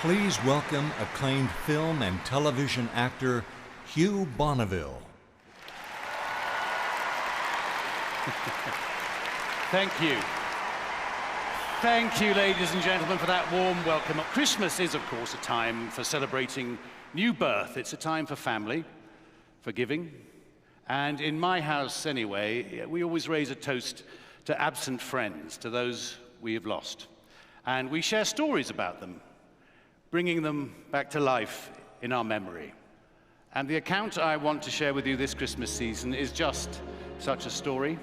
Please welcome acclaimed film and television actor Hugh Bonneville. Thank you. Thank you, ladies and gentlemen, for that warm welcome. Christmas is, of course, a time for celebrating new birth. It's a time for family, for giving. And in my house, anyway, we always raise a toast to absent friends, to those we have lost. And we share stories about them, bringing them back to life in our memory. And the account I want to share with you this Christmas season is just such a story.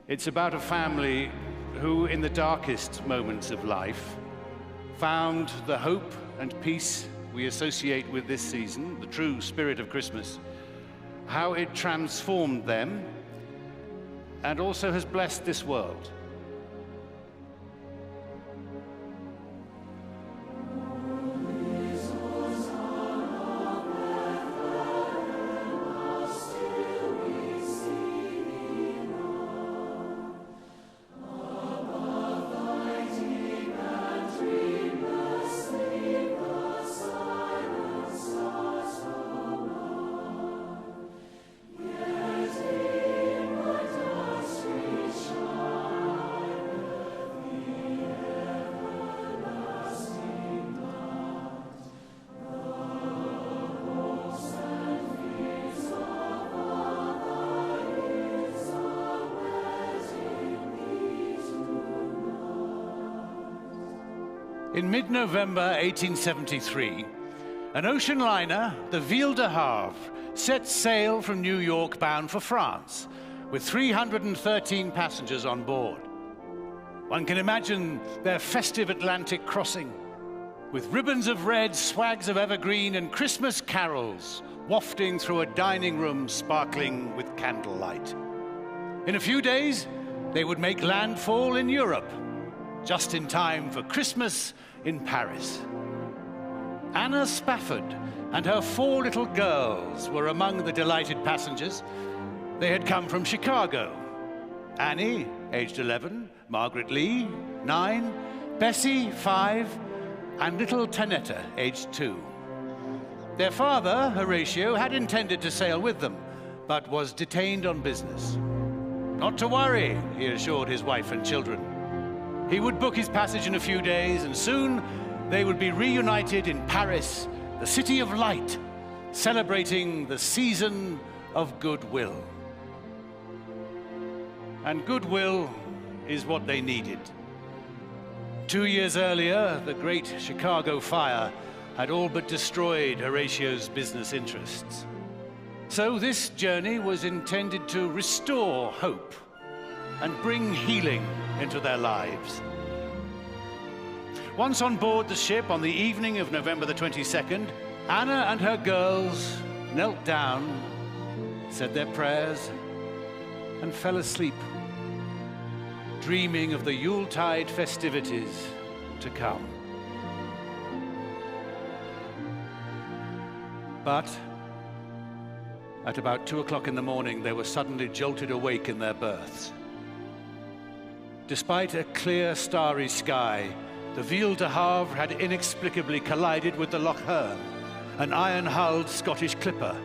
It's about a family who, in the darkest moments of life, found the hope and peace we associate with this season, the true spirit of Christmas, how it transformed them and also has blessed this world. In mid-November 1873, an ocean liner, the Ville de Havre, set sail from New York bound for France, with 313 passengers on board. One can imagine their festive Atlantic crossing, with ribbons of red, swags of evergreen, and Christmas carols wafting through a dining room sparkling with candlelight. In a few days, they would make landfall in Europe, just in time for Christmas in Paris. Anna Spafford and her 4 little girls were among the delighted passengers. They had come from Chicago. Annie, aged 11, Margaret Lee, 9, Bessie, 5, and little Tanetta, aged 2. Their father, Horatio, had intended to sail with them, but was detained on business. Not to worry, he assured his wife and children. He would book his passage in a few days, and soon they would be reunited in Paris, the city of light, celebrating the season of goodwill. And goodwill is what they needed. 2 years earlier, the Great Chicago Fire had all but destroyed Horatio's business interests. So this journey was intended to restore hope and bring healing into their lives. Once on board the ship on the evening of November the 22nd, Anna and her girls knelt down, said their prayers, and fell asleep, dreaming of the Yuletide festivities to come. But at about 2 o'clock in the morning, they were suddenly jolted awake in their berths. Despite a clear, starry sky, the Ville de Havre had inexplicably collided with the Loch Earn, an iron-hulled Scottish clipper.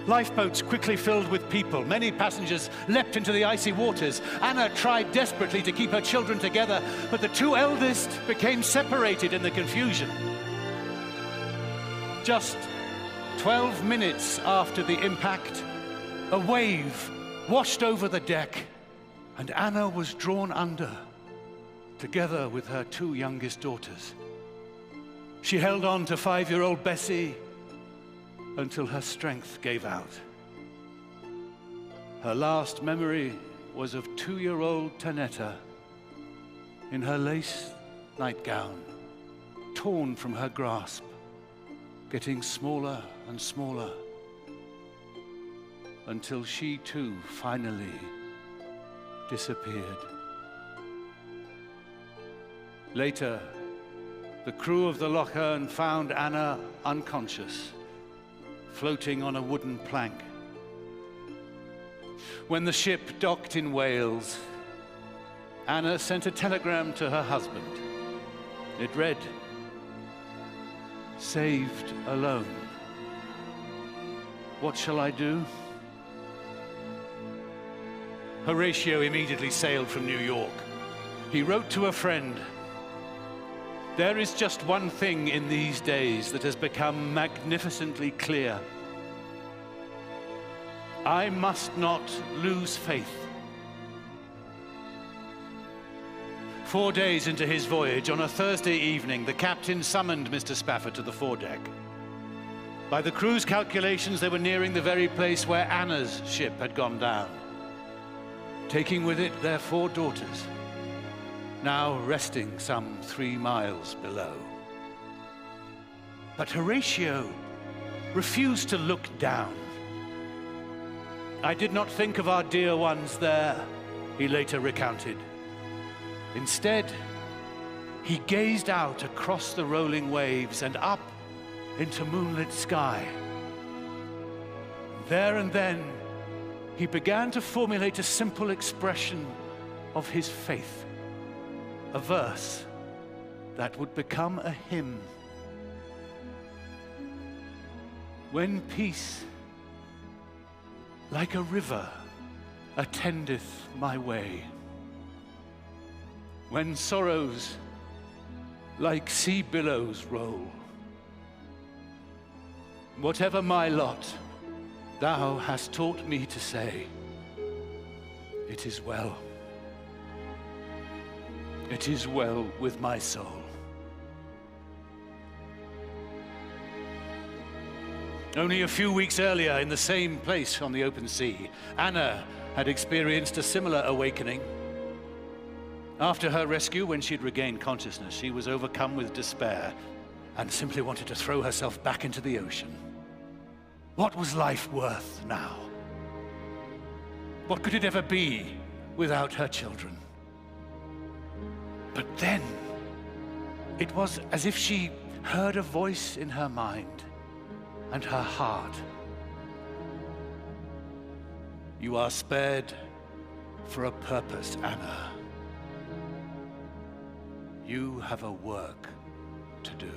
Lifeboats quickly filled with people. Many passengers leapt into the icy waters. Anna tried desperately to keep her children together, but the 2 eldest became separated in the confusion. Just 12 minutes after the impact, a wave washed over the deck, and Anna was drawn under, together with her 2 youngest daughters. She held on to 5-year-old Bessie until her strength gave out. Her last memory was of 2-year-old Tanetta in her lace nightgown, torn from her grasp, getting smaller and smaller, until she too finally disappeared. Later, the crew of the Loch Earn found Anna unconscious, floating on a wooden plank. When the ship docked in Wales, Anna sent a telegram to her husband. It read, saved alone. What shall I do? Horatio immediately sailed from New York. He wrote to a friend, "There is just one thing in these days that has become magnificently clear. I must not lose faith." 4 days into his voyage, on a Thursday evening, the captain summoned Mr. Spafford to the foredeck. By the crew's calculations, they were nearing the very place where Anna's ship had gone down, taking with it their 4 daughters, now resting some 3 miles below. But Horatio refused to look down. "I did not think of our dear ones there," he later recounted. Instead, he gazed out across the rolling waves and up into moonlit sky. There and then, he began to formulate a simple expression of his faith, a verse that would become a hymn. "When peace, like a river, attendeth my way, when sorrows like sea billows roll, whatever my lot, thou hast taught me to say, it is well. It is well with my soul." Only a few weeks earlier, in the same place on the open sea, Anna had experienced a similar awakening. After her rescue, when she'd regained consciousness, she was overcome with despair and simply wanted to throw herself back into the ocean. What was life worth now? What could it ever be without her children? But then, it was as if she heard a voice in her mind and her heart. "You are spared for a purpose, Anna. You have a work to do."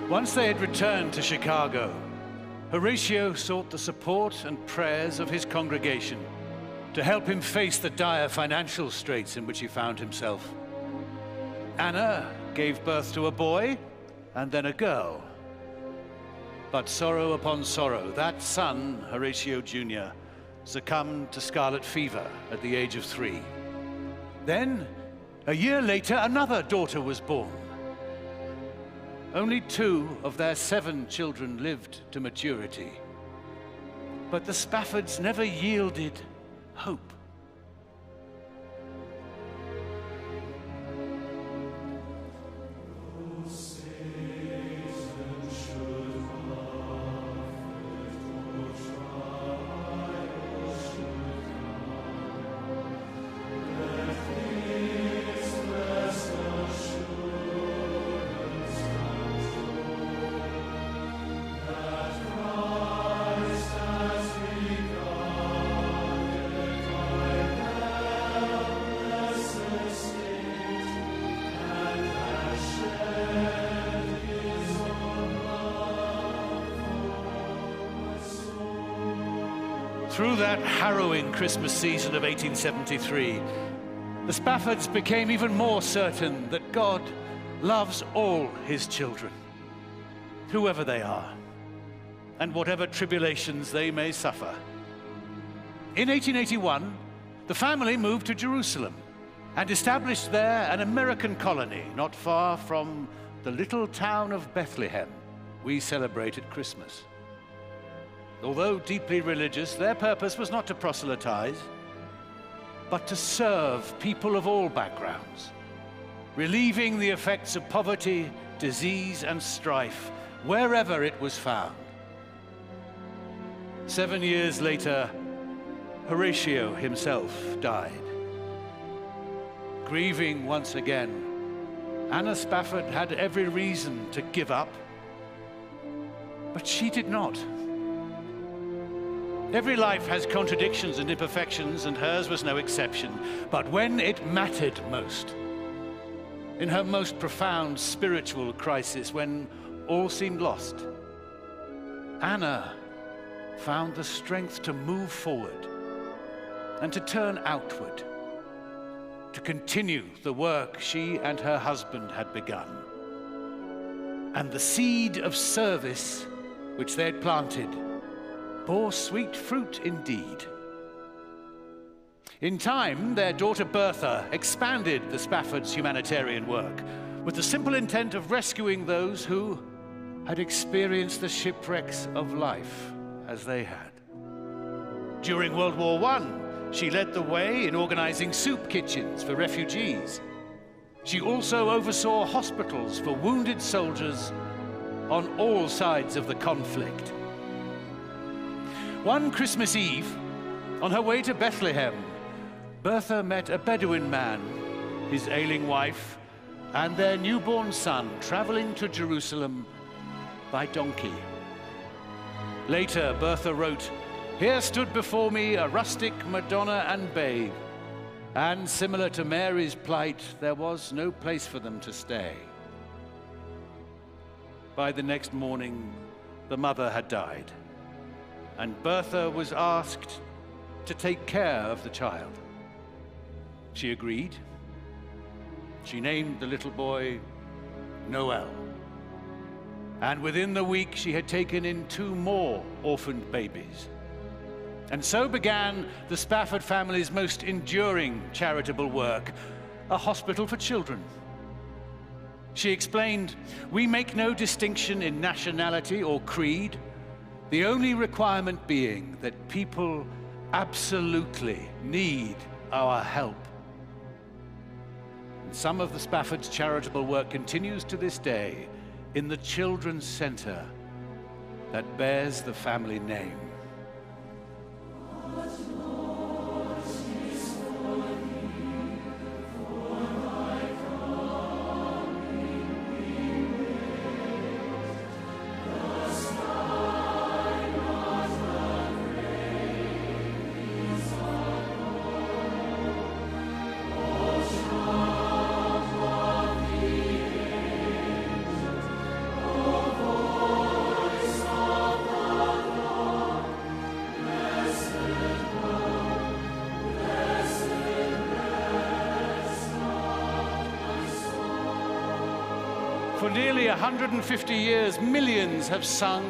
Once they had returned to Chicago, Horatio sought the support and prayers of his congregation to help him face the dire financial straits in which he found himself. Anna gave birth to a boy and then a girl. But sorrow upon sorrow, that son, Horatio Jr., succumbed to scarlet fever at the age of 3. Then, a year later, another daughter was born. Only 2 of their 7 children lived to maturity. But the Spaffords never yielded hope. Through that harrowing Christmas season of 1873, the Spaffords became even more certain that God loves all his children, whoever they are, and whatever tribulations they may suffer. In 1881, the family moved to Jerusalem and established there an American colony not far from the little town of Bethlehem, we celebrated Christmas. Although deeply religious, their purpose was not to proselytize, but to serve people of all backgrounds, relieving the effects of poverty, disease, and strife wherever it was found. 7 years later, Horatio himself died. Grieving once again, Anna Spafford had every reason to give up, but she did not. Every life has contradictions and imperfections, and hers was no exception. But when it mattered most, in her most profound spiritual crisis, when all seemed lost, Anna found the strength to move forward and to turn outward, to continue the work she and her husband had begun. And the seed of service which they had planted bore sweet fruit indeed. In time, their daughter Bertha expanded the Spaffords' humanitarian work with the simple intent of rescuing those who had experienced the shipwrecks of life as they had. During World War I, she led the way in organizing soup kitchens for refugees. She also oversaw hospitals for wounded soldiers on all sides of the conflict. One Christmas Eve, on her way to Bethlehem, Bertha met a Bedouin man, his ailing wife, and their newborn son traveling to Jerusalem by donkey. Later, Bertha wrote, "Here stood before me a rustic Madonna and babe, and similar to Mary's plight, there was no place for them to stay." By the next morning, the mother had died, and Bertha was asked to take care of the child. She agreed. She named the little boy Noel. And within the week, she had taken in 2 more orphaned babies. And so began the Spafford family's most enduring charitable work, a hospital for children. She explained, "We make no distinction in nationality or creed, the only requirement being that people absolutely need our help." And some of the Spafford's charitable work continues to this day in the Children's Center that bears the family name. For nearly 150 years, millions have sung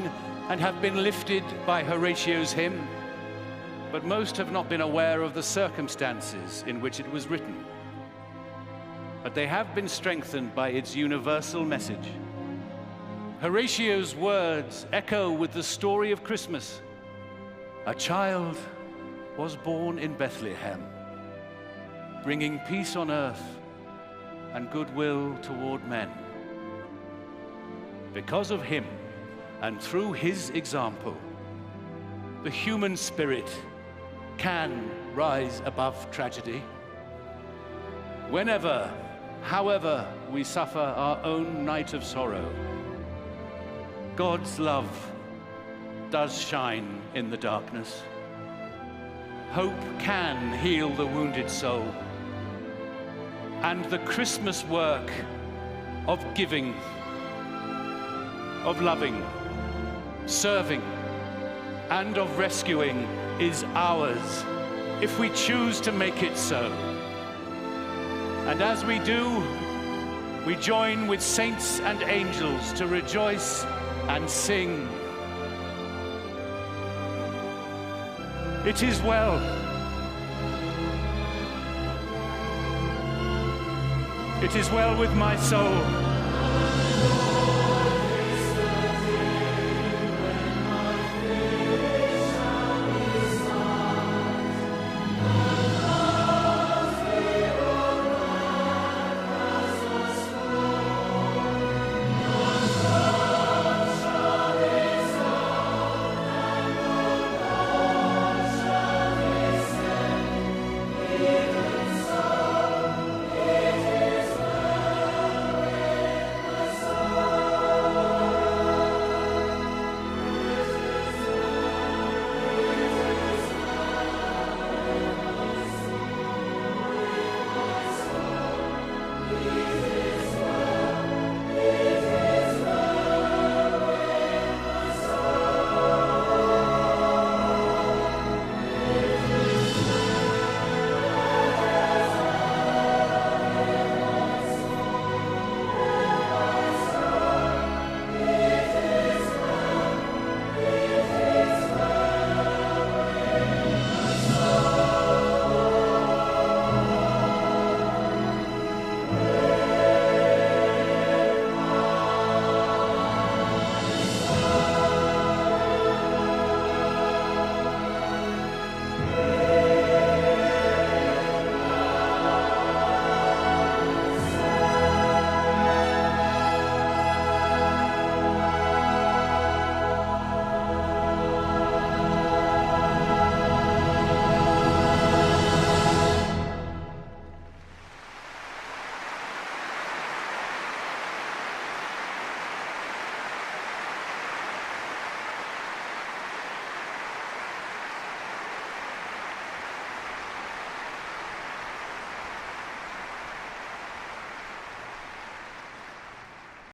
and have been lifted by Horatio's hymn, but most have not been aware of the circumstances in which it was written. But they have been strengthened by its universal message. Horatio's words echo with the story of Christmas. A child was born in Bethlehem, bringing peace on earth and goodwill toward men. Because of him and through his example, the human spirit can rise above tragedy. Whenever, however, we suffer our own night of sorrow, God's love does shine in the darkness. Hope can heal the wounded soul, and the Christmas work of giving, of loving, serving, and of rescuing is ours if we choose to make it so. And as we do, we join with saints and angels to rejoice and sing. It is well. It is well with my soul.